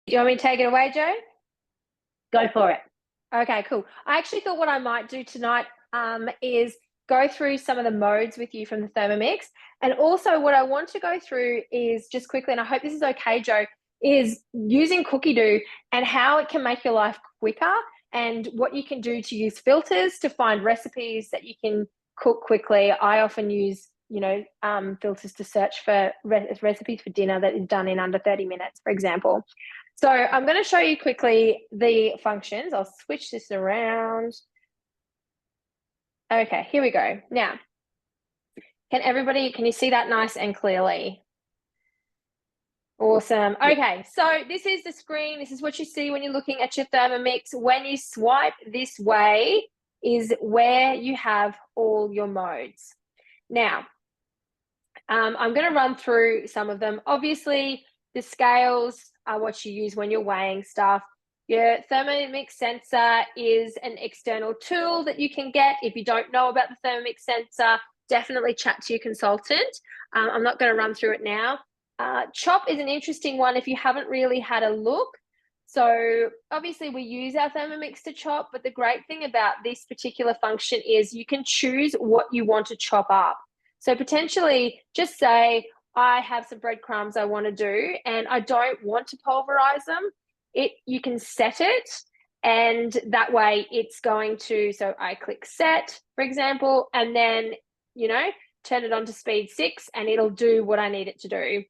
Do you want me to take it away, Joe? Go for it. Okay, cool. I actually thought what I might do tonight is go through some of the modes with you from the Thermomix. And also what I want to go through is just quickly, and I hope this is okay, Joe, is using Cookie Doo and how it can make your life quicker and what you can do to use filters to find recipes that you can cook quickly. I often use, filters to search for recipes for dinner that is done in under 30 minutes, for example. So I'm going to show you quickly the functions. I'll switch this around. Okay, here we go. Now, can you see that nice and clearly? Awesome. Okay, so this is the screen. This is what you see when you're looking at your Thermomix. When you swipe this way is where you have all your modes. Now, I'm going to run through some of them. Obviously, the scales are what you use when you're weighing stuff. Your Thermomix sensor is an external tool that you can get. If you don't know about the Thermomix sensor, definitely chat to your consultant. I'm not going to run through it now. Chop is an interesting one if you haven't really had a look. So obviously we use our Thermomix to chop, but the great thing about this particular function is you can choose what you want to chop up. So potentially just say, I have some breadcrumbs I want to do and I don't want to pulverize them. You can set it and that way it's going to, so I click set, for example, and then, turn it on to speed 6 and it'll do what I need it to do.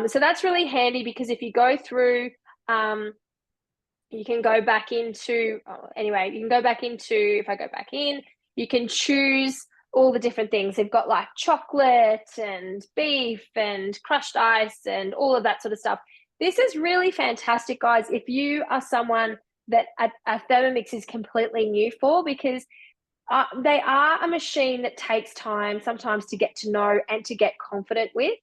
So that's really handy because if you go through, you can go back into, if I go back in, you can choose all the different things. They've got like chocolate and beef and crushed ice and all of that sort of stuff. This is really fantastic, guys, if you are someone that a Thermomix is completely new for, because they are a machine that takes time sometimes to get to know and to get confident with.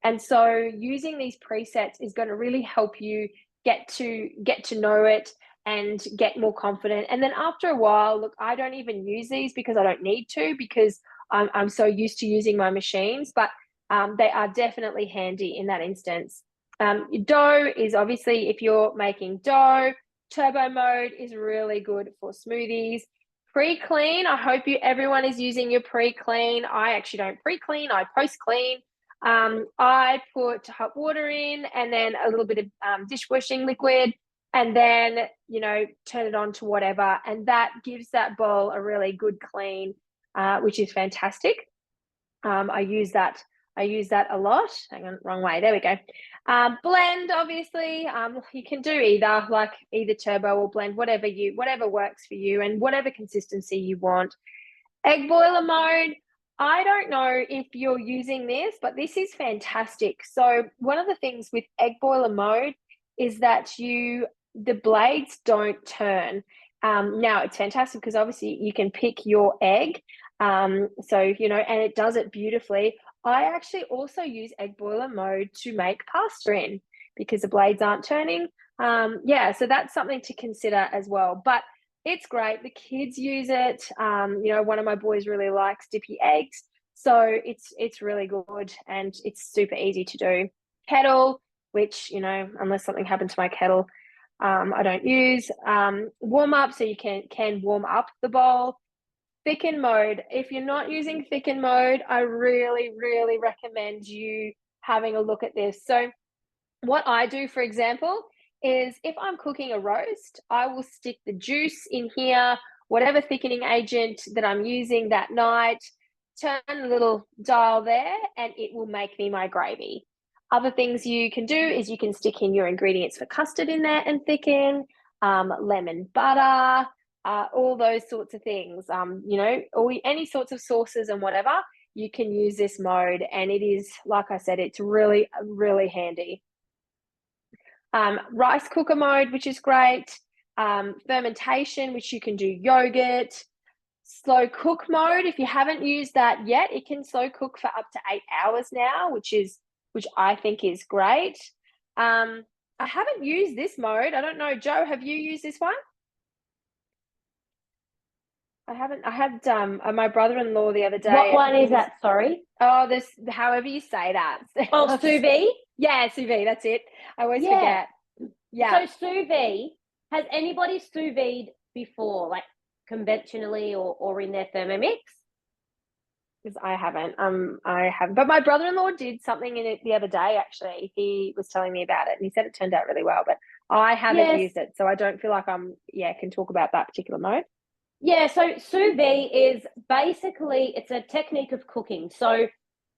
And so using these presets is going to really help you get to know it and get more confident. And then after a while, look, I don't even use these because I don't need to, because I'm so used to using my machines, but they are definitely handy in that instance. Dough is obviously, if you're making dough. Turbo mode is really good for smoothies. Pre-clean, I hope everyone is using your pre-clean. I actually don't pre-clean, I post-clean. I put hot water in and then a little bit of dishwashing liquid and then, turn it on to whatever. And that gives that bowl a really good clean, which is fantastic. I use that a lot. Hang on, wrong way. There we go. Blend, obviously, you can do either turbo or blend, whatever works for you and whatever consistency you want. Egg boiler mode. I don't know if you're using this, but this is fantastic. So one of the things with egg boiler mode is that the blades don't turn. Now it's fantastic because obviously you can pick your egg. And it does it beautifully. I actually also use egg boiler mode to make pasta in because the blades aren't turning. So that's something to consider as well. But it's great. The kids use it. One of my boys really likes dippy eggs. So it's really good and it's super easy to do. Kettle, which, unless something happened to my kettle, I don't use. Warm up, so you can warm up the bowl. Thicken mode. If you're not using thicken mode, I really, really recommend you having a look at this. So what I do, for example, is if I'm cooking a roast, I will stick the juice in here, whatever thickening agent that I'm using that night, turn the little dial there, and it will make me my gravy. Other things you can do is you can stick in your ingredients for custard in there and thicken, lemon butter, all those sorts of things, any sorts of sauces and whatever, you can use this mode. And it is, like I said, it's really, really handy. Rice cooker mode, which is great. Fermentation, which you can do yogurt. Slow cook mode, if you haven't used that yet, it can slow cook for up to 8 hours now, which I think is great. I haven't used this mode. I don't know, Joe, have you used this one? I haven't. I had my brother-in-law the other day. What one is that? Sorry. Oh, however you say that. Oh, sous vide? Yeah, sous vide. That's it. I always forget. Yeah. So sous vide, has anybody sous vide before, like conventionally or in their Thermomix? Because I haven't. But my brother-in-law did something in it the other day, actually. He was telling me about it and he said it turned out really well, but I haven't Yes. used it. So I don't feel like can talk about that particular mode. Yeah, so sous vide is basically, it's a technique of cooking. So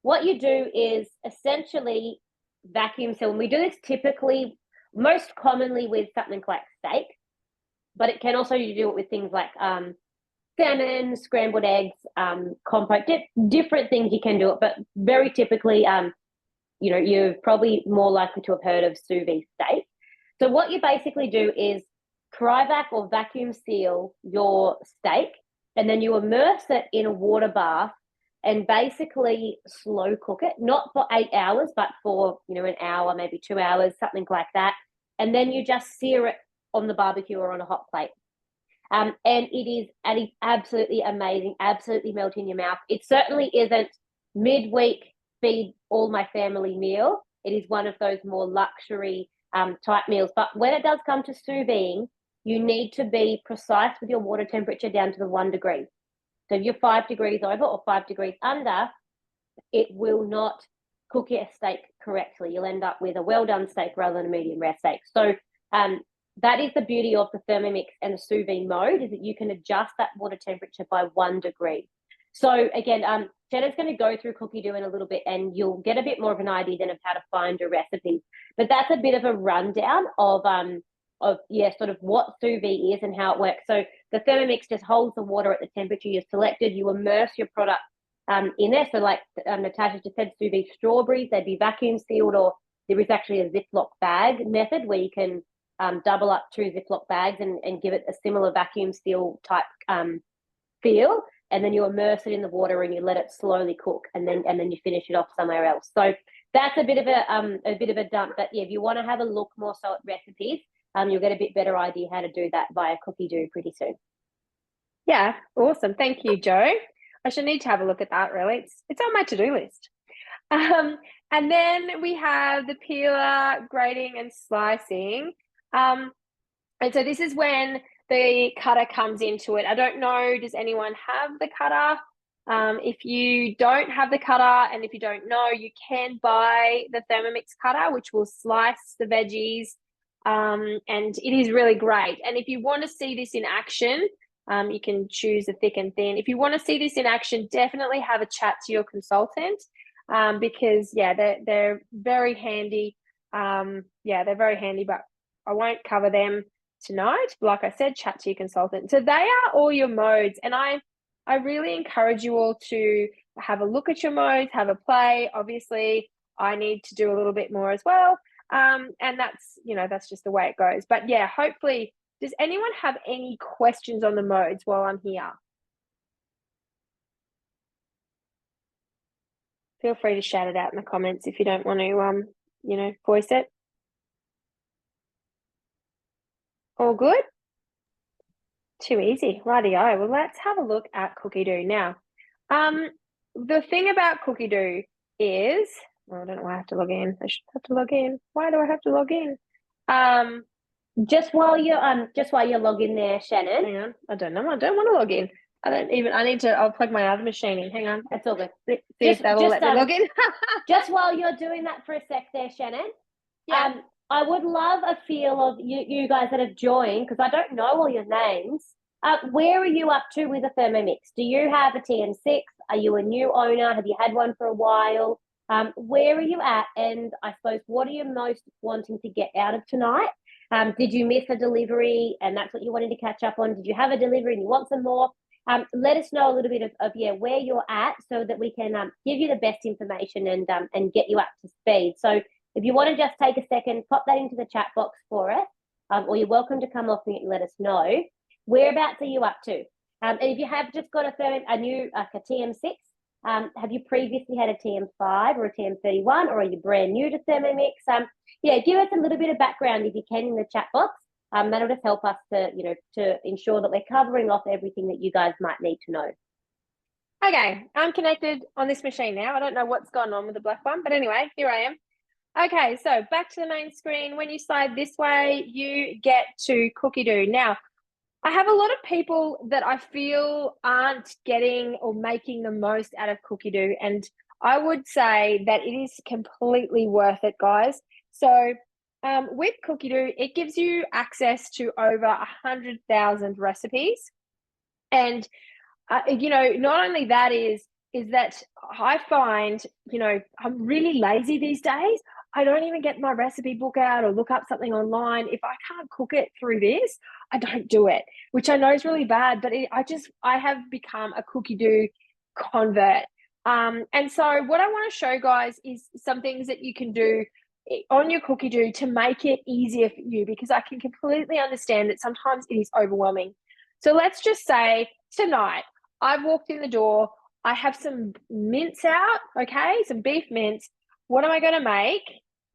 what you do is essentially vacuum seal, and we do this typically, most commonly with something like steak, but it can also, you do it with things like salmon, scrambled eggs, compote, different things you can do it, but very typically, you're probably more likely to have heard of sous vide steak. So what you basically do is cryovac or vacuum seal your steak, and then you immerse it in a water bath and basically slow cook it, not for 8 hours, but for, an hour, maybe 2 hours, something like that. And then you just sear it on the barbecue or on a hot plate. And it is absolutely amazing, absolutely melt in your mouth. It certainly isn't midweek feed all my family meal. It is one of those more luxury type meals. But when it does come to sous vide, you need to be precise with your water temperature down to the 1 degree. So if you're 5 degrees over or 5 degrees under, it will not cook your steak correctly. You'll end up with a well done steak rather than a medium rare steak. So that is the beauty of the Thermomix and the sous vide mode, is that you can adjust that water temperature by 1 degree. So again, Jenna's going to go through cookie dough in a little bit, and you'll get a bit more of an idea then of how to find your recipes. But that's a bit of a rundown of sort of what sous vide is and how it works. So the Thermomix just holds the water at the temperature you've selected. You immerse your product in there. So like Natasha just said, sous vide strawberries, they'd be vacuum sealed, or there is actually a Ziploc bag method where you can double up 2 Ziploc bags and give it a similar vacuum seal type feel, and then you immerse it in the water and you let it slowly cook, and then you finish it off somewhere else. So that's a bit of a dump. But yeah, if you want to have a look more so at recipes, you'll get a bit better idea how to do that via Cookie Dough pretty soon. Yeah, awesome. Thank you, Joe. I should need to have a look at that, really. It's on my to-do list. And then we have the peeler, grating and slicing. And so this is when the cutter comes into it. I don't know, does anyone have the cutter? If you don't have the cutter, and if you don't know, you can buy the Thermomix cutter, which will slice the veggies, and it is really great. And if you want to see this in action, you can choose the thick and thin. If you want to see this in action, definitely have a chat to your consultant, because they're very handy. They're very handy, but I won't cover them tonight. Like I said, chat to your consultant. So they are all your modes, and I really encourage you all to have a look at your modes, have a play. Obviously, I need to do a little bit more as well, and that's just the way it goes. But yeah, hopefully, does anyone have any questions on the modes while I'm here? Feel free to shout it out in the comments if you don't want to, voice it. All good? Too easy. Rightio. Well, let's have a look at Cookie Dough now. The thing about Cookie Dough is, I don't know why I have to log in. I should have to log in. Why do I have to log in? Just while you're logging there, Shannon. Hang on. I don't know. I don't want to log in. I'll plug my other machine in. Hang on. That's all good. See if that'll let me log in. Just while you're doing that for a sec there, Shannon. Yeah. I would love a feel of you guys that have joined, because I don't know all your names. Where are you up to with a Thermomix? Do you have a TM6? Are you a new owner? Have you had one for a while? Where are you at? And I suppose, what are you most wanting to get out of tonight? Did you miss a delivery and that's what you wanted to catch up on? Did you have a delivery and you want some more? Let us know a little bit of where you're at, so that we can give you the best information and get you up to speed. So if you want to just take a second, pop that into the chat box for us, or you're welcome to come off mute and let us know. Whereabouts are you up to? And if you have just got a TM6, have you previously had a TM5 or a TM31, or are you brand new to Thermomix? Give us a little bit of background if you can in the chat box. That'll just help us to ensure that we're covering off everything that you guys might need to know. Okay, I'm connected on this machine now. I don't know what's gone on with the black one, but anyway, here I am. Okay, so back to the main screen. When you slide this way, you get to cookie dough. Now, I have a lot of people that I feel aren't getting or making the most out of cookie dough, and I would say that it is completely worth it, guys. So, with cookie dough, it gives you access to over 100,000 recipes, and not only that is that I find, I'm really lazy these days. I don't even get my recipe book out or look up something online. If I can't cook it through this, I don't do it, which I know is really bad, but I have become a cookie dough convert. And so what I want to show guys is some things that you can do on your cookie dough to make it easier for you, because I can completely understand that sometimes it is overwhelming. So let's just say tonight I've walked in the door, I have some mince out, okay, some beef mince. What am I going to make?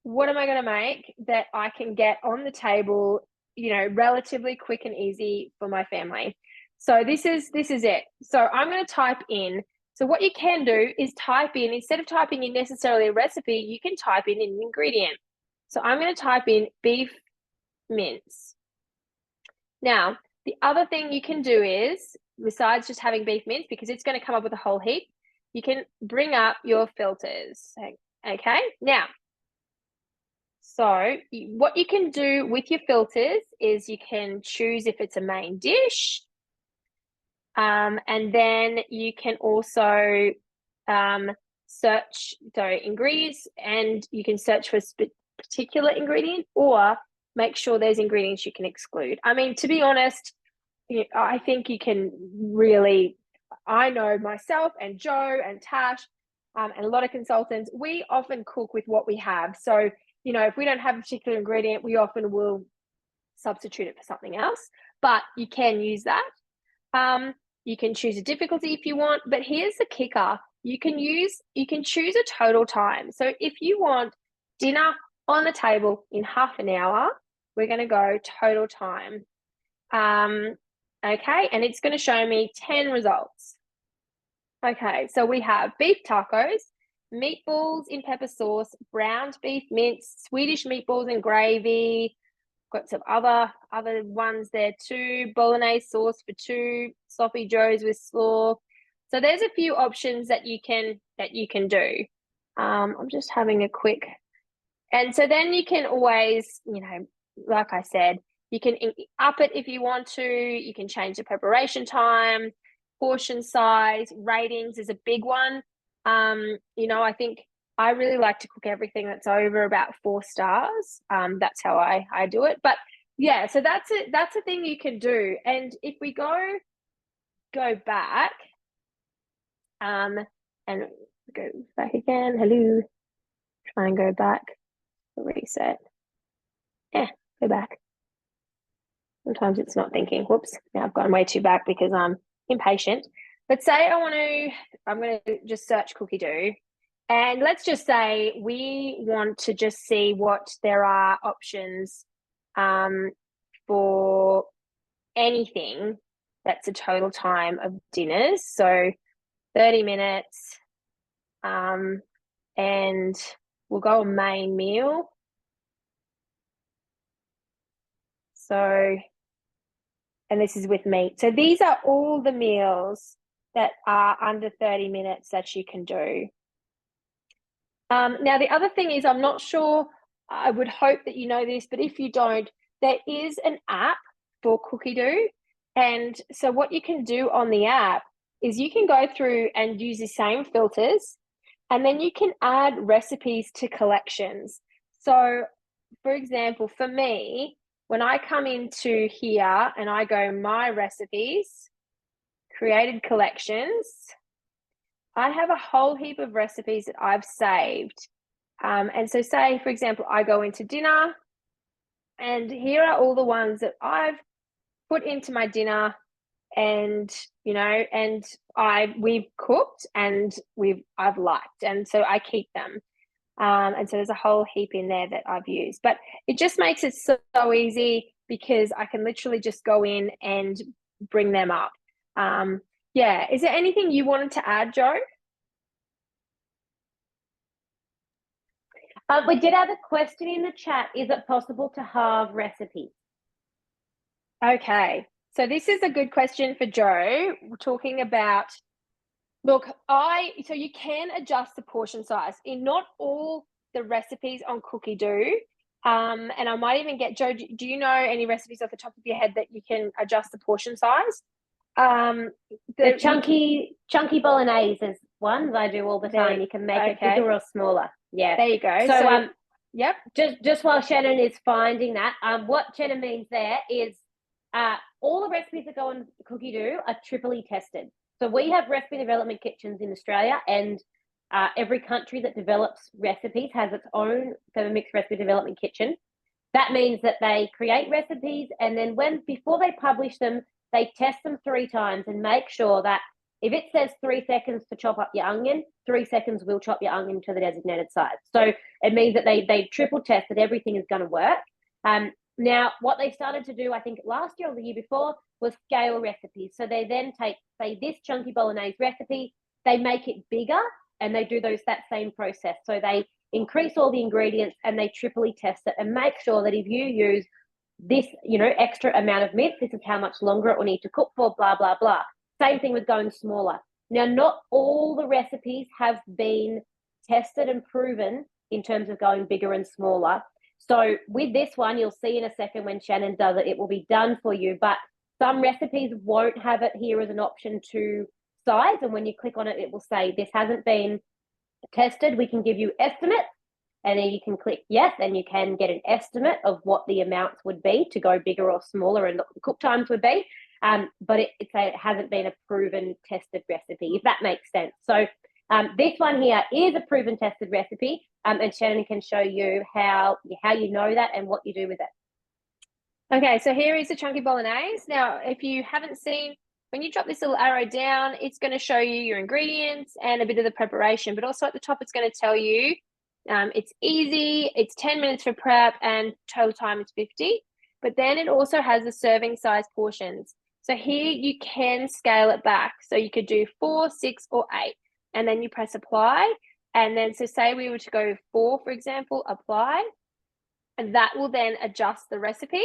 What am I going to make that I can get on the table, relatively quick and easy for my family? So this is it. So I'm going to type in. So what you can do is type in, instead of typing in necessarily a recipe, you can type in an ingredient. So I'm going to type in beef mince. Now, the other thing you can do is, besides just having beef mince, because it's going to come up with a whole heap, you can bring up your filters. Okay, now, so what you can do with your filters is you can choose if it's a main dish, and then you can also search ingredients, and you can search for particular ingredient, or make sure there's ingredients you can exclude. I mean, to be honest, I think you can really, I know myself and Joe and Tash, and a lot of consultants, we often cook with what we have. So, if we don't have a particular ingredient, we often will substitute it for something else, but you can use that. You can choose a difficulty if you want, but here's the kicker. You can choose a total time. So if you want dinner on the table in half an hour, we're going to go total time. Okay, and it's going to show me 10 results. Okay, so we have beef tacos, meatballs in pepper sauce, browned beef mince, Swedish meatballs and gravy. Got some other ones there too. Bolognese sauce for two, sloppy joes with slaw. So there's a few options that you can do. I'm just having a quick, and so then you can always, like I said, you can up it if you want to. You can change the preparation time, portion size, ratings is a big one. I think I really like to cook everything that's over about 4 stars. That's how I do it. But yeah, so that's it. That's a thing you can do. And if we go back, and go back again. Hello. Try and go back. Reset. Go back. Sometimes it's not thinking. Whoops. Now I've gone way too back because I'm impatient. But say I'm going to just search cookie dough. And let's just say we want to just see what there are options for anything that's a total time of dinners. So 30 minutes, and we'll go a main meal. So, and this is with meat. So these are all the meals that are under 30 minutes that you can do. Now, the other thing is, I'm not sure, I would hope that you know this, but if you don't, there is an app for cookie dough. And so what you can do on the app is you can go through and use the same filters, and then you can add recipes to collections. So, for example, for me, when I come into here and I go my recipes, created collections, I have a whole heap of recipes that I've saved. And so say, for example, I go into dinner, and here are all the ones that I've put into my dinner, and we've cooked and I've liked, and so I keep them. And so there's a whole heap in there that I've used, but it just makes it so easy because I can literally just go in and bring them up. Yeah, is there anything you wanted to add, Joe? We did have a question in the chat. Is it possible to halve recipes? Okay, so this is a good question for Joe. We're talking about, look, so you can adjust the portion size in not all the recipes on Cookie Do. And I might even get Joe, do you know any recipes off the top of your head that you can adjust the portion size? The chunky bolognese is one that I do all the time. You can make it bigger or smaller. Yeah. There you go. So yep. Just while Shannon is finding that, what Shannon means there is all the recipes that go on Cookie Do are triply tested. So we have recipe development kitchens in Australia, and every country that develops recipes has its own Thermomix recipe development kitchen. That means that they create recipes, and then before they publish them, they test them 3 times and make sure that if it says 3 seconds to chop up your onion, 3 seconds will chop your onion to the designated size. So it means that they triple test that everything is going to work. Now, what they started to do, I think last year or the year before, was scale recipes. So they then take, say, this chunky bolognese recipe, they make it bigger, and they do that same process. So they increase all the ingredients and they triply test it and make sure that if you use this, extra amount of mince, this is how much longer it will need to cook for, blah, blah, blah. Same thing with going smaller. Now, not all the recipes have been tested and proven in terms of going bigger and smaller. So with this one, you'll see in a second when Shannon does it, it will be done for you. But some recipes won't have it here as an option to size. And when you click on it, it will say, this hasn't been tested. We can give you estimates. And then you can click yes, and you can get an estimate of what the amounts would be to go bigger or smaller and what the cook times would be. But it hasn't been a proven tested recipe, if that makes sense. So this one here is a proven tested recipe, and Shannon can show you how you know that and what you do with it. Okay, so here is the chunky bolognese. Now, if you haven't seen, when you drop this little arrow down, it's going to show you your ingredients and a bit of the preparation, but also at the top, it's going to tell you it's easy, it's 10 minutes for prep, and total time is 50. But then it also has the serving size portions. So here you can scale it back. So you could do 4, 6, or 8, and then you press apply. And then, so say we were to go 4, for example, apply, and that will then adjust the recipe.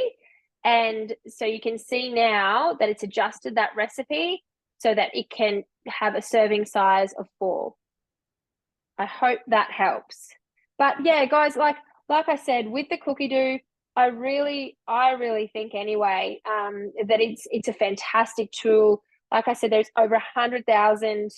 And so you can see now that it's adjusted that recipe so that it can have a serving size of 4. I hope that helps. But yeah, guys, like I said, with the Cookie Do, I really think anyway that it's a fantastic tool. Like I said, there's over 100,000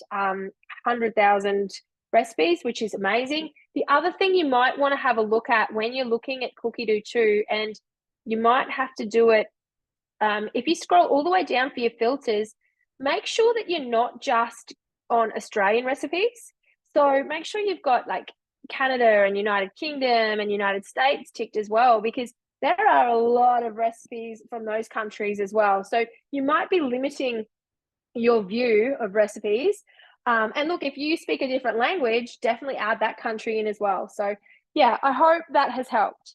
recipes, which is amazing. The other thing you might want to have a look at when you're looking at Cookie Do too, and you might have to do it if you scroll all the way down for your filters, make sure that you're not just on Australian recipes. So make sure you've got like Canada and United Kingdom and United States ticked as well, because there are a lot of recipes from those countries as well. So you might be limiting your view of recipes. And look, if you speak a different language, definitely add that country in as well. So yeah, I hope that has helped.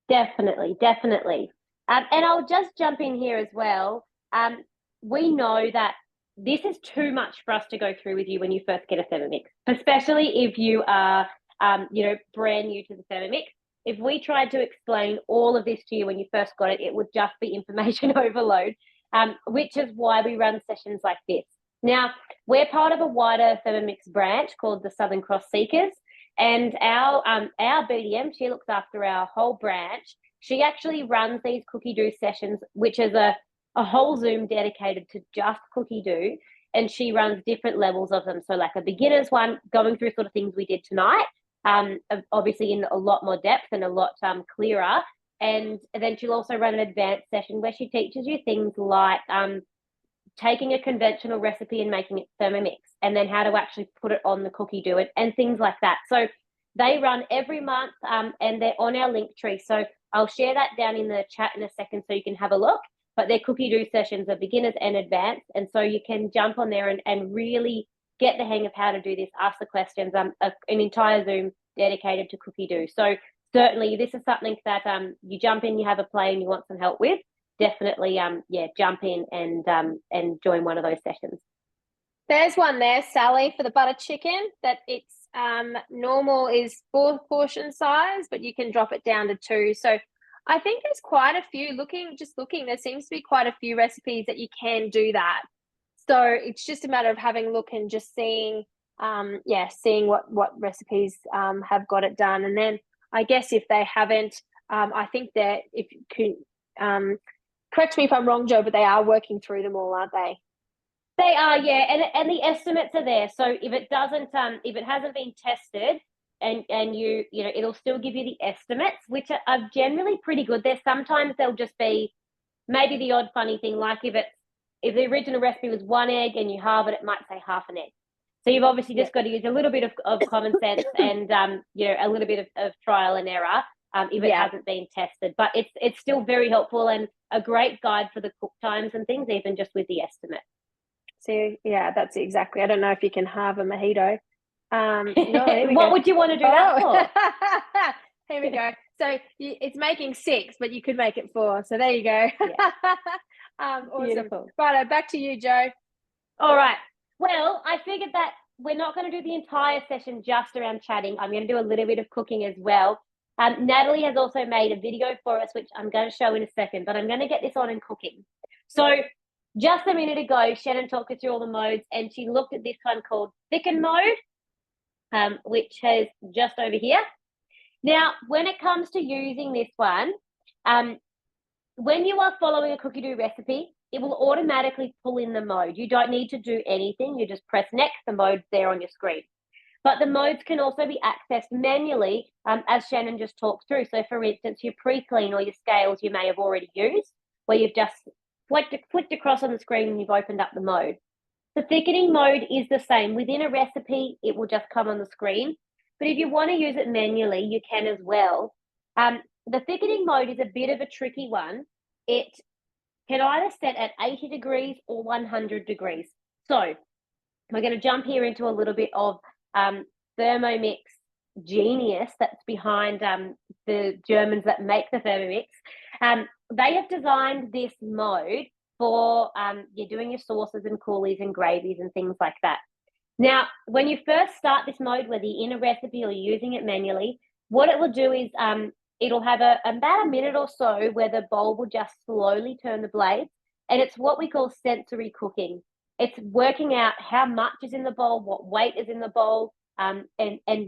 Definitely. And I'll just jump in here as well. We know that this is too much for us to go through with you when you first get a Thermomix, especially if you are, brand new to the Thermomix. If we tried to explain all of this to you when you first got it, it would just be information overload, which is why we run sessions like this. Now, we're part of a wider Thermomix branch called the Southern Cross Seekers, and our BDM, she looks after our whole branch. She actually runs these Cookie Do sessions, which is a whole Zoom dedicated to just Cookie Do, and she runs different levels of them. So like a beginner's one, going through sort of things we did tonight, obviously in a lot more depth and a lot clearer. And then she'll also run an advanced session where she teaches you things like taking a conventional recipe and making it Thermomix, and then how to actually put it on the Cookie Do and things like that. So they run every month, and they're on our link tree. So I'll share that down in the chat in a second so you can have a look. But their Cookie Do sessions are beginners and advanced, and so you can jump on there and really get the hang of how to do this, ask the questions, an entire Zoom dedicated to Cookie Do. So certainly this is something that you jump in, you have a play and you want some help with, definitely jump in and join one of those sessions. There's one there, Sally, for the butter chicken, that it's normal is 4 portion size, but you can drop it down to 2. So I think there's quite a few, just looking, there seems to be quite a few recipes that you can do that. So it's just a matter of having a look and just seeing, seeing what recipes have got it done. And then I guess if they haven't, I think that if you can, correct me if I'm wrong, Joe, but they are working through them all, aren't they? They are, yeah, and the estimates are there. So if it doesn't, if it hasn't been tested, and you know, it'll still give you the estimates, which are generally pretty good. There's sometimes they'll just be maybe the odd funny thing, like if the original recipe was 1 egg and you halve it, it might say half an egg. So you've obviously just got to use a little bit of common sense and you know, a little bit of trial and error if it hasn't been tested. But it's still very helpful and a great guide for the cook times and things, even just with the estimate. So yeah, that's exactly. I don't know if you can halve a mojito. No, what would you want to do that for? Here we go. So it's making 6, but you could make it 4. So there you go. Yeah. Awesome. Beautiful. Right, back to you, Joe. All right. Well, I figured that we're not going to do the entire session just around chatting. I'm going to do a little bit of cooking as well. Natalie has also made a video for us, which I'm going to show in a second, but I'm going to get this on in cooking. So just a minute ago, Shannon talked us through all the modes, and she looked at this one called thicken mode, which is just over here. Now, when it comes to using this one, when you are following a cookie dough recipe, it will automatically pull in the mode. You don't need to do anything. You just press next, the mode's there on your screen. But the modes can also be accessed manually, as Shannon just talked through. So, for instance, your pre-clean or your scales you may have already used, where you've just flicked across on the screen and you've opened up the mode. The thickening mode is the same. Within a recipe, it will just come on the screen. But if you want to use it manually, you can as well. The thickening mode is a bit of a tricky one. It can either set at 80 degrees or 100 degrees. So we're going to jump here into a little bit of Thermomix genius that's behind the Germans that make the Thermomix. They have designed this mode for you're doing your sauces and coulis and gravies and things like that. Now, when you first start this mode, whether you're in a recipe or you're using it manually, what it will do is it'll have about a minute or so where the bowl will just slowly turn the blades, and it's what we call sensory cooking. It's working out how much is in the bowl, what weight is in the bowl, and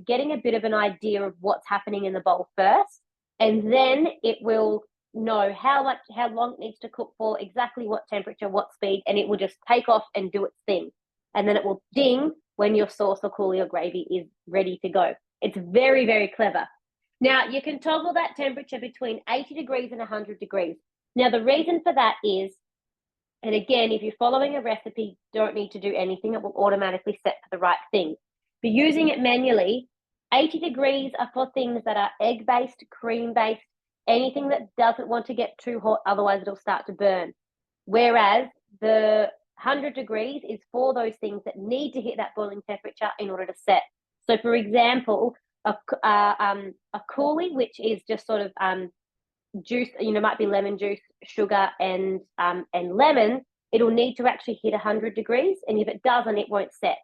getting a bit of an idea of what's happening in the bowl first, and then it will know how long it needs to cook for, exactly what temperature, what speed, and it will just take off and do its thing. And then it will ding when your sauce or coulis or gravy is ready to go. It's very, very clever. Now, you can toggle that temperature between 80 degrees and 100 degrees. Now, the reason for that is, and again, if you're following a recipe, don't need to do anything. It will automatically set for the right thing. But using it manually, 80 degrees are for things that are egg-based, cream-based, anything that doesn't want to get too hot, otherwise it'll start to burn. Whereas the 100 degrees is for those things that need to hit that boiling temperature in order to set. So, for example, a coulis, which is just sort of juice, might be lemon juice, sugar, and lemon, it'll need to actually hit 100 degrees, and if it doesn't, it won't set.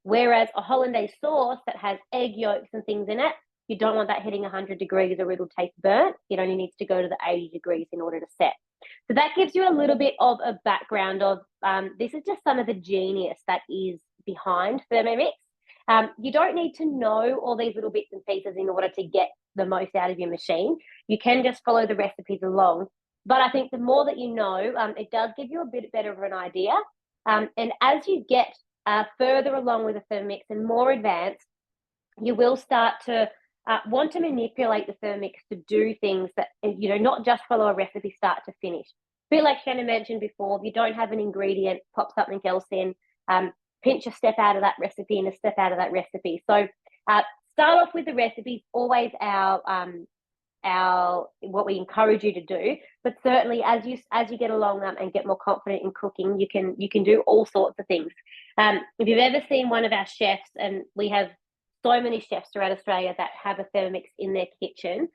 Whereas a hollandaise sauce that has egg yolks and things in it, you don't want that hitting 100 degrees or it'll taste burnt. It only needs to go to the 80 degrees in order to set. So that gives you a little bit of a background of this is just some of the genius that is behind Thermomix. You don't need to know all these little bits and pieces in order to get the most out of your machine. You can just follow the recipes along. But I think the more that you know, it does give you a bit better of an idea. And as you get further along with the Thermomix and more advanced, you will start to want to manipulate the Thermomix to do things that, not just follow a recipe start to finish. A bit like Shannon mentioned before, if you don't have an ingredient, pop something else in, pinch a step out of that recipe and a step out of that recipe. So start off with the recipes, always our what we encourage you to do. But certainly as you get along and get more confident in cooking, you can do all sorts of things. If you've ever seen one of our chefs, and we have so many chefs throughout Australia that have a Thermomix in their kitchen,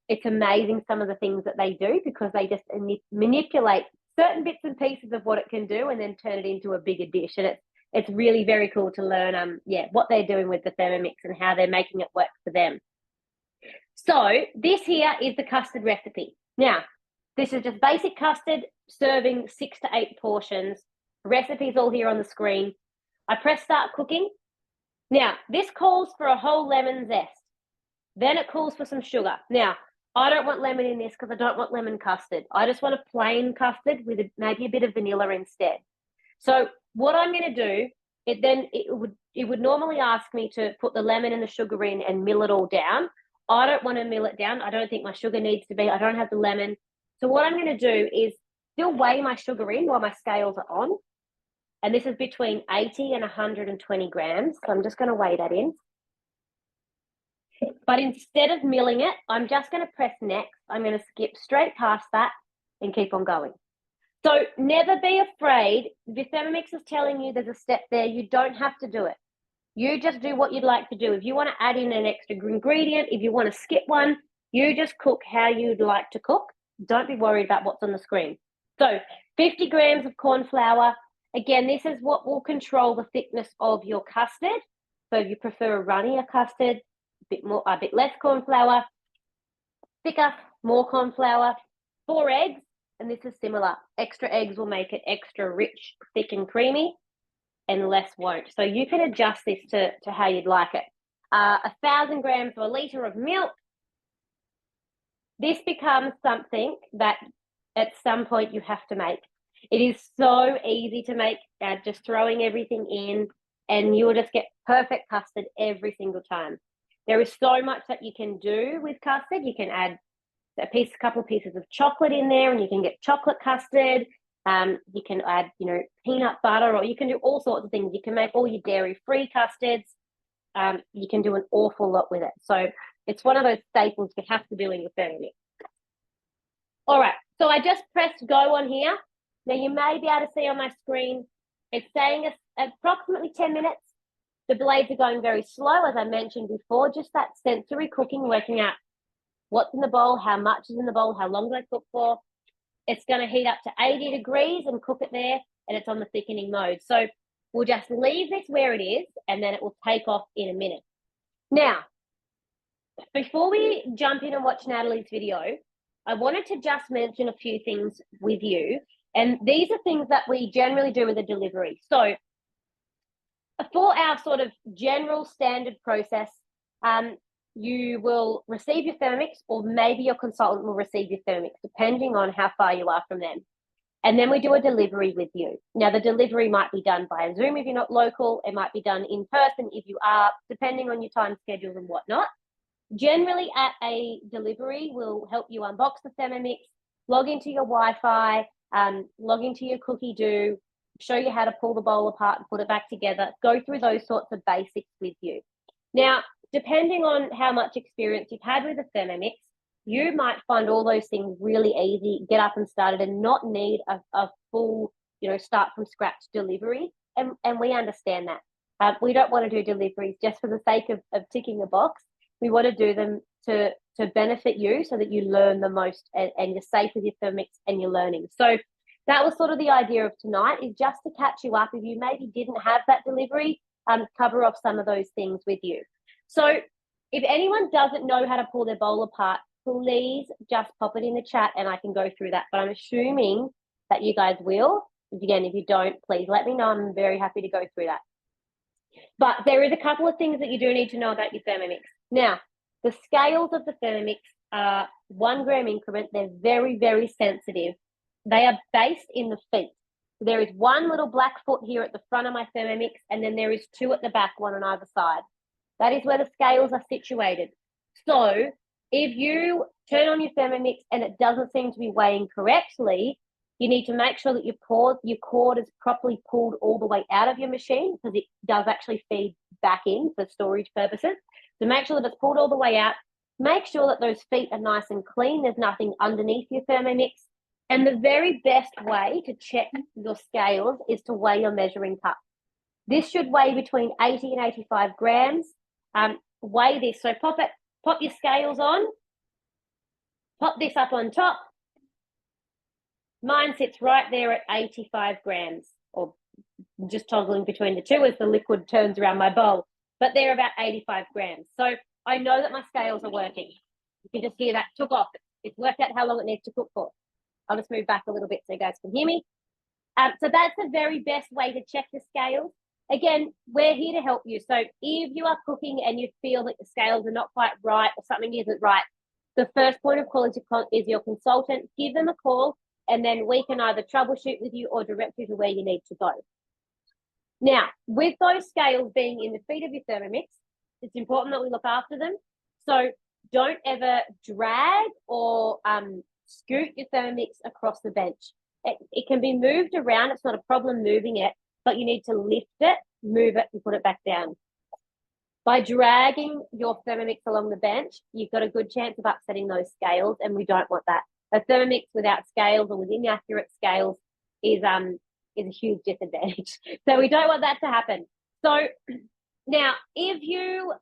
it's amazing some of the things that they do, because they just manipulate certain bits and pieces of what it can do and then turn it into a bigger dish. And it's really very cool to learn what they're doing with the Thermomix and how they're making it work for them. So this here is the custard recipe. Now, this is just basic custard, serving 6 to 8 portions. Recipe's all here on the screen. I press start cooking. Now, this calls for a whole lemon zest. Then it calls for some sugar. Now, I don't want lemon in this because I don't want lemon custard. I just want a plain custard with maybe a bit of vanilla instead. So what I'm going to do, it would normally ask me to put the lemon and the sugar in and mill it all down. I don't want to mill it down. I don't think my sugar needs to be. I don't have the lemon. So what I'm going to do is still weigh my sugar in while my scales are on. And this is between 80 and 120 grams. So I'm just going to weigh that in. But instead of milling it, I'm just going to press next. I'm going to skip straight past that and keep on going. So never be afraid. If Thermomix is telling you there's a step there, you don't have to do it. You just do what you'd like to do. If you want to add in an extra ingredient, if you want to skip one, you just cook how you'd like to cook. Don't be worried about what's on the screen. So 50 grams of corn flour. Again, this is what will control the thickness of your custard. So if you prefer a runnier custard, a bit less corn flour, thicker, more corn flour. 4 eggs, and this is similar. Extra eggs will make it extra rich, thick and creamy, and less won't. So you can adjust this to how you'd like it. 1,000 grams or a litre of milk. This becomes something that at some point you have to make. It is so easy to make, just throwing everything in, and you will just get perfect custard every single time. There is so much that you can do with custard. You can add a couple of pieces of chocolate in there, and you can get chocolate custard. You can add, peanut butter, or you can do all sorts of things. You can make all your dairy-free custards. You can do an awful lot with it. So it's one of those staples you have to do in your Thermomix. All right, so I just pressed go on here. Now you may be able to see on my screen, it's saying approximately 10 minutes. The blades are going very slow, as I mentioned before, just that sensory cooking, working out what's in the bowl, how much is in the bowl, how long do I cook for. It's going to heat up to 80 degrees and cook it there, and it's on the thickening mode. So we'll just leave this where it is, and then it will take off in a minute. Now, before we jump in and watch Natalie's video, I wanted to just mention a few things with you, and these are things that we generally do with a delivery. So for our sort of general standard process, you will receive your Thermomix, or maybe your consultant will receive your Thermomix, depending on how far you are from them. And then we do a delivery with you. Now, the delivery might be done via Zoom if you're not local. It might be done in person if you are, depending on your time schedules and whatnot. Generally, at a delivery, we'll help you unbox the Thermomix, log into your Wi-Fi, log into your cookie dough, show you how to pull the bowl apart and put it back together, go through those sorts of basics with you. Now, depending on how much experience you've had with a Thermomix, you might find all those things really easy, get up and started, and not need a full, start from scratch delivery. And we understand that. We don't want to do deliveries just for the sake of ticking a box. We want to do them to benefit you so that you learn the most and you're safe with your Thermomix and you're learning. So that was sort of the idea of tonight, is just to catch you up if you maybe didn't have that delivery, cover off some of those things with you. So if anyone doesn't know how to pull their bowl apart, please just pop it in the chat and I can go through that. But I'm assuming that you guys will. Again, if you don't, please let me know. I'm very happy to go through that. But there is a couple of things that you do need to know about your Thermomix. Now, the scales of the Thermomix are 1 gram increment. They're very, very sensitive. They are based in the feet. So there is one little black foot here at the front of my Thermomix, and then there is 2 at the back, 1 on either side. That is where the scales are situated. So if you turn on your Thermomix and it doesn't seem to be weighing correctly, you need to make sure that your cord is properly pulled all the way out of your machine, because it does actually feed back in for storage purposes. So make sure that it's pulled all the way out. Make sure that those feet are nice and clean. There's nothing underneath your Thermomix. And the very best way to check your scales is to weigh your measuring cup. This should weigh between 80 and 85 grams. Weigh this. So pop your scales on. Pop this up on top. Mine sits right there at 85 grams, or I'm just toggling between the two as the liquid turns around my bowl, but they're about 85 grams. So I know that my scales are working. You can just hear that took off. It's worked out how long it needs to cook for. I'll just move back a little bit so you guys can hear me. So that's the very best way to check the scales. Again, we're here to help you. So if you are cooking and you feel that the scales are not quite right or something isn't right, the first point of call is your consultant. Give them a call, and then we can either troubleshoot with you or direct you to where you need to go. Now, with those scales being in the feet of your Thermomix, it's important that we look after them. So don't ever drag or scoot your Thermomix across the bench. It can be moved around. It's not a problem moving it, but you need to lift it, move it, and put it back down. By dragging your Thermomix along the bench, you've got a good chance of upsetting those scales, and we don't want that. A Thermomix without scales or with inaccurate scales is a huge disadvantage. So we don't want that to happen. So now, if your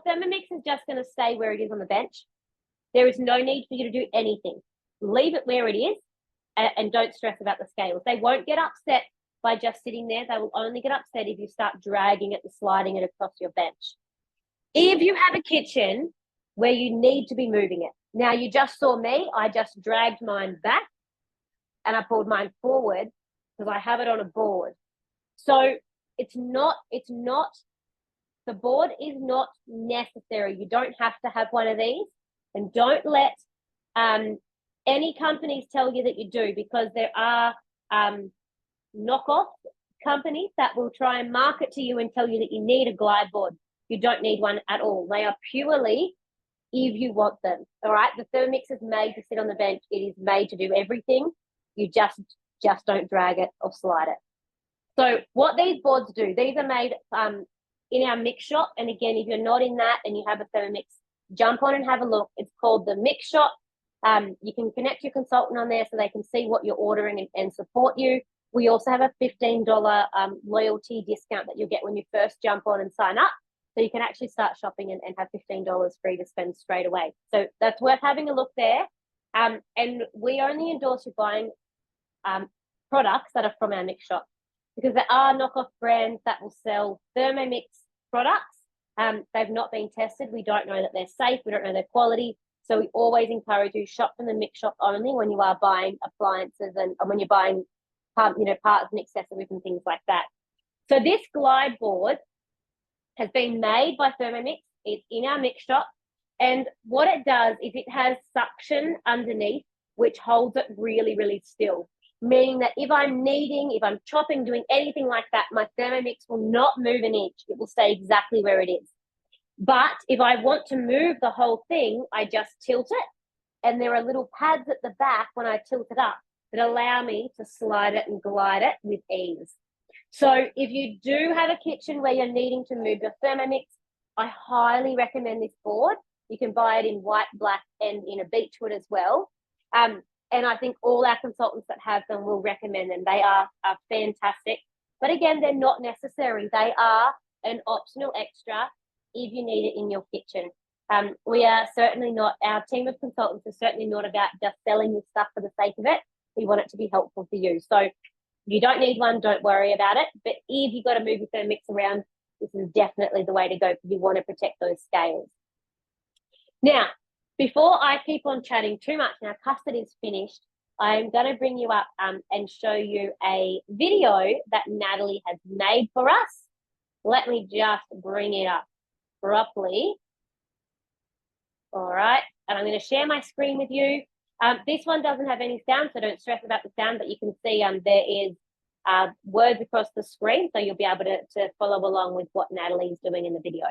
Thermomix is just going to stay where it is on the bench, there is no need for you to do anything. Leave it where it is, and don't stress about the scales. They won't get upset by just sitting there. They will only get upset if you start dragging it and sliding it across your bench. If you have a kitchen where you need to be moving it, now you just saw me, I just dragged mine back and I pulled mine forward because I have it on a board. So the board is not necessary. You don't have to have one of these, and don't let any companies tell you that you do, because there are knockoff companies that will try and market to you and tell you that you need a glide board. You don't need one at all. They are purely if you want them. All right. The Thermomix is made to sit on the bench. It is made to do everything. You just don't drag it or slide it. So what these boards do, these are made in our mix shop. And again, if you're not in that and you have a Thermomix, jump on and have a look. It's called the Mix Shop. You can connect your consultant on there so they can see what you're ordering and support you. We also have a $15 loyalty discount that you'll get when you first jump on and sign up. So you can actually start shopping and have $15 free to spend straight away. So that's worth having a look there. And we only endorse you buying products that are from our mix shop, because there are knockoff brands that will sell Thermomix products. They've not been tested. We don't know that they're safe. We don't know their quality. So we always encourage you, shop from the mix shop only when you are buying appliances and when you're buying parts and accessories and things like that. So this glide board has been made by Thermomix. It's in our mix shop. And what it does is it has suction underneath, which holds it really, really still. Meaning that if I'm chopping, doing anything like that, my Thermomix will not move an inch. It will stay exactly where it is. But if I want to move the whole thing, I just tilt it. And there are little pads at the back when I tilt it up that allow me to slide it and glide it with ease. So if you do have a kitchen where you're needing to move your Thermomix, I highly recommend this board. You can buy it in white, black, and in a beechwood as well. And I think all our consultants that have them will recommend them. They are fantastic. But again, they're not necessary. They are an optional extra if you need it in your kitchen. We are certainly not, our team of consultants is certainly not about just selling you stuff for the sake of it. We want it to be helpful for you. So if you don't need one, don't worry about it. But if you've got to move your Thermomix around, this is definitely the way to go, because you want to protect those scales. Now, before I keep on chatting too much, now custard is finished, I'm going to bring you up and show you a video that Natalie has made for us. Let me just bring it up properly. All right, and I'm going to share my screen with you. This one doesn't have any sound, so don't stress about the sound, but you can see there is words across the screen, so you'll be able to follow along with what Natalie is doing in the video.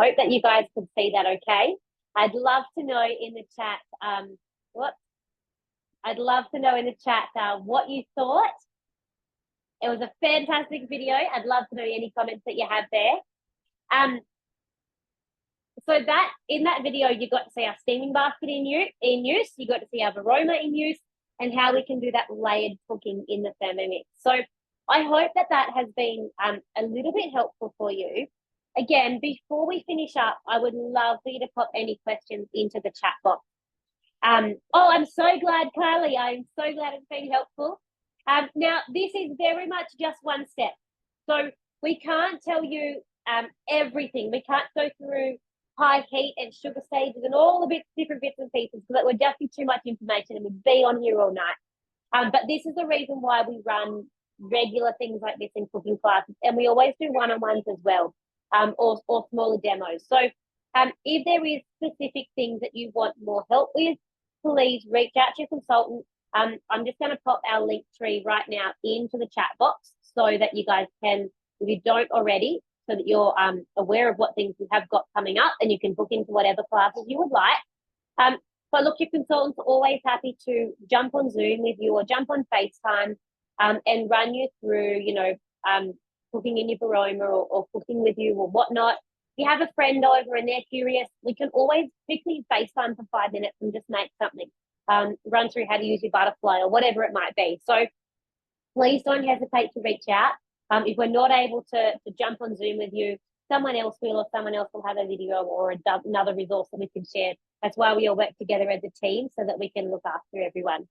Hope that you guys could see that okay. I'd love to know in the chat, I'd love to know in the chat what you thought. It was a fantastic video. I'd love to know any comments that you have there. So that in that video, you got to see our steaming basket in use. You got to see our aroma in use and how we can do that layered cooking in the Thermomix. So I hope that that has been a little bit helpful for you. Again, before we finish up, I would love for you to pop any questions into the chat box. Oh, I'm so glad, Carly. I'm so glad it's been helpful. Now, this is very much just one step. So we can't tell you everything. We can't go through high heat and sugar stages and all the different bits and pieces because that would just be too much information and we'd be on here all night. But this is the reason why we run regular things like this in cooking classes, and we always do one-on-ones as well, or smaller demos. So if there is specific things that you want more help with, please reach out to your consultant. I'm just going to pop our link tree right now into the chat box so that you guys can, if you don't already, so that you're aware of what things we have got coming up and you can book into whatever classes you would like. But look, your consultants are always happy to jump on Zoom with you or jump on FaceTime and run you through, cooking in your aroma or cooking with you or whatnot. If you have a friend over and they're curious, we can always quickly FaceTime for 5 minutes and just make something, run through how to use your butterfly or whatever it might be. So please don't hesitate to reach out. If we're not able to jump on Zoom with you, someone else will, or someone else will have a video or another resource that we can share. That's why we all work together as a team so that we can look after everyone.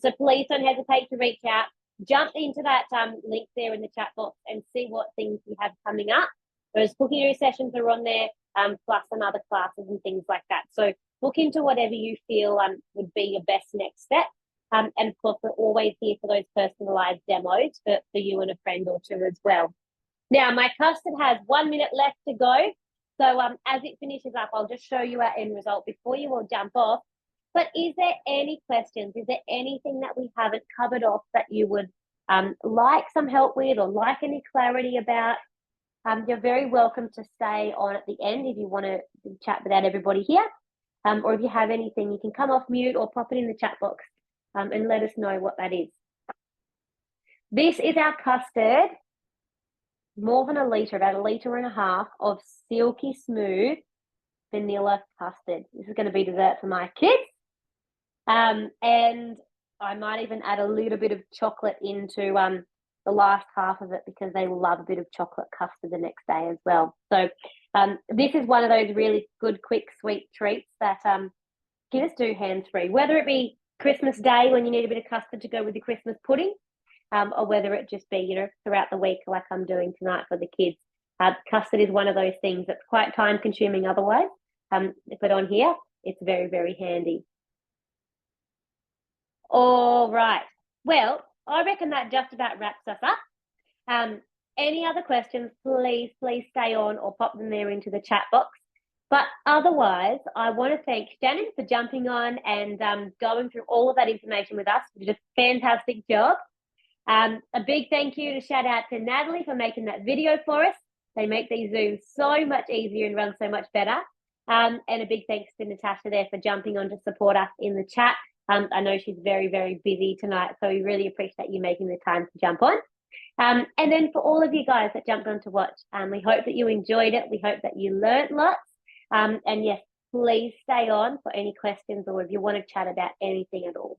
So please don't hesitate to reach out. Jump into that link there in the chat box and see what things we have coming up. Those cooking sessions are on there, plus some other classes and things like that. So look into whatever you feel would be your best next step. And of course, we're always here for those personalized demos for you and a friend or two as well. Now, my custard has 1 minute left to go. So as it finishes up, I'll just show you our end result before you all jump off. But is there any questions? Is there anything that we haven't covered off that you would like some help with or like any clarity about? You're very welcome to stay on at the end if you want to chat without everybody here. Or if you have anything, you can come off mute or pop it in the chat box and let us know what that is. This is our custard, more than a litre, about 1.5 litres of silky smooth vanilla custard. This is going to be dessert for my kids. And I might even add a little bit of chocolate into the last half of it because they love a bit of chocolate custard the next day as well. So this is one of those really good, quick, sweet treats that kids do hands-free, whether it be Christmas Day when you need a bit of custard to go with your Christmas pudding, or whether it just be, throughout the week like I'm doing tonight for the kids. Custard is one of those things that's quite time-consuming otherwise, but on here, it's very, very handy. All right. Well, I reckon that just about wraps us up. Any other questions, please stay on or pop them there into the chat box. But otherwise, I want to thank Shannon for jumping on and going through all of that information with us. You did a fantastic job. A big thank you to shout out to Natalie for making that video for us. They make these Zooms so much easier and run so much better. And a big thanks to Natasha there for jumping on to support us in the chat. I know she's very, very busy tonight, so we really appreciate you making the time to jump on. And then for all of you guys that jumped on to watch, we hope that you enjoyed it. We hope that you learned lots. And yes, please stay on for any questions or if you want to chat about anything at all.